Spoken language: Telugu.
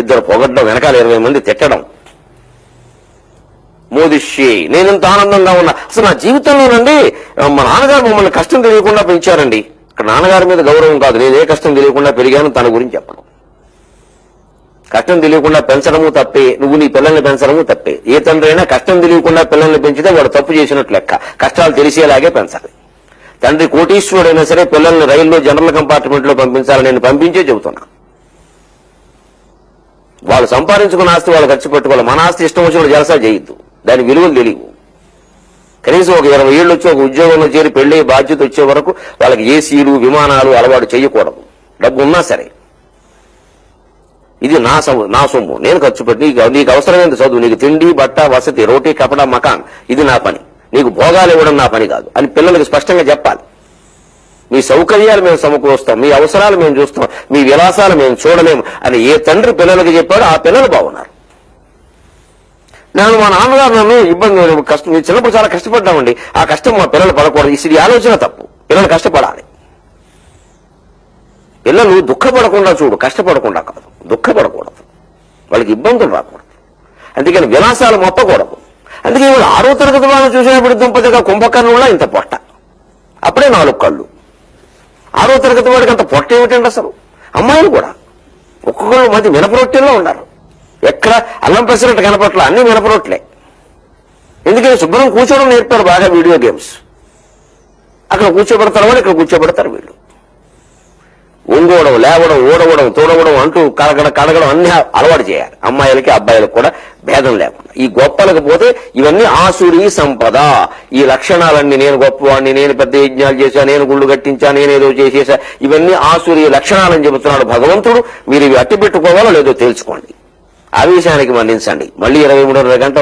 ఇద్దరు పొగడ్డం, వెనకాల 20 మంది తిట్టడం. మోదిషి నేనెంత ఆనందంగా ఉన్నా. అసలు నా జీవితంలోనండి మా నాన్నగారు మమ్మల్ని కష్టం తెలియకుండా పెంచారండి. ఇక్కడ నాన్నగారి మీద గౌరవం కాదు, నేను ఏ కష్టం తెలియకుండా పెరిగాను తన గురించి చెప్పడం. కష్టం తెలియకుండా పెంచడము తప్పే, నువ్వు నీ పిల్లల్ని పెంచడము తప్పే. ఏ తండ్రి అయినా కష్టం తెలియకుండా పిల్లల్ని పెంచితే వాడు తప్పు చేసినట్లు లెక్క. కష్టాలు తెలిసేలాగే పెంచాలి. తండ్రి కోటీశ్వరుడైనా సరే పిల్లల్ని రైల్లో జనరల్ కంపార్ట్మెంట్ లో పంపించాలని నేను పంపించే చెబుతున్నా. వాళ్ళు సంపాదించుకున్న ఆస్తి వాళ్ళు ఖర్చు పెట్టుకోవాలి. మన ఆస్తి ఇష్టం వచ్చిన జలసా చేయొద్దు, దాని విలువలు తెలియవు. కనీసం ఒక 20 ఏళ్ళు వచ్చి ఒక ఉద్యోగంలో చేరి పెళ్లి బాధ్యత వచ్చే వరకు వాళ్ళకి ఏసీలు విమానాలు అలవాటు చేయకూడదు. డబ్బు ఉన్నా సరే ఇది నా సొమ్ము, నేను ఖర్చు పెట్టి నీకు అవసరమైంది చదువు, నీకు తిండి బట్ట వసతి రోటీ కపడా మకాన్ ఇది నా పని, నీకు భోగాలు ఇవ్వడం నా పని కాదు అని పిల్లలకు స్పష్టంగా చెప్పాలి. మీ సౌకర్యాలు మేము సమకూరుస్తాం, మీ అవసరాలు మేము చూస్తాం, మీ విలాసాలు మేము చూడలేము అని ఏ తండ్రి పిల్లలకి చెప్పాడో ఆ పిల్లలు బాగున్నారు. మా నాన్నగారు నన్ను ఇబ్బంది కష్టం చిన్నప్పుడు చాలా కష్టపడ్డామండి. ఆ కష్టం మా పిల్లలు పడకూడదు. ఇది ఆలోచన తప్పు. పిల్లలు కష్టపడాలి. పిల్లలు దుఃఖపడకుండా చూడు, కష్టపడకుండా కాదు. దుఃఖపడకూడదు, వాళ్ళకి ఇబ్బందులు రాకూడదు. అందుకని విలాసాలు మొత్తకూడదు. అందుకే వాళ్ళు 6వ తరగతి వాళ్ళు చూసినప్పుడు దుంపతిగా కుంభకర్ణంలో ఇంత పొట్ట, అప్పుడే 4 కళ్ళు. 6వ తరగతి వాడికి అంత పొట్ట ఏమిటండి అసలు. అమ్మాయిలు కూడా ఒక్కొక్కరు మంది మినపరొట్టెల్లో ఉన్నారు. ఎక్కడ అల్లం పెసరట్టు కనపట్ల, అన్ని మినపరొట్లే. ఎందుకని శుభ్రం కూర్చోవడం నేర్పారు బాగా వీడియో గేమ్స్. అక్కడ కూర్చోబెడతారు వాళ్ళు, ఇక్కడ కూర్చోబెడతారు వీళ్ళు. ఒంగోవడం, లేవడం, ఊడవడం, తోడవడం అంటూ కడగడం అన్ని అలవాటు చేయాలి. అమ్మాయిలకి అబ్బాయిలకు కూడా భేదం లేకుండా. ఈ గొప్పలకు పోతే ఇవన్నీ ఆసురీ సంపద. ఈ లక్షణాలన్నీ నేను గొప్పవాడిని, నేను పెద్ద యజ్ఞాలు చేశా, నేను గుళ్ళు కట్టించా, నేనేదో చేసేసా, ఇవన్నీ ఆసురీ లక్షణాలని చెబుతున్నాడు భగవంతుడు. మీరు ఇవి అట్టి పెట్టుకోవాలో లేదో తెలుసుకోండి. ఆవేశానికి మన్నించండి. మళ్ళీ 23.5 గంటల్లో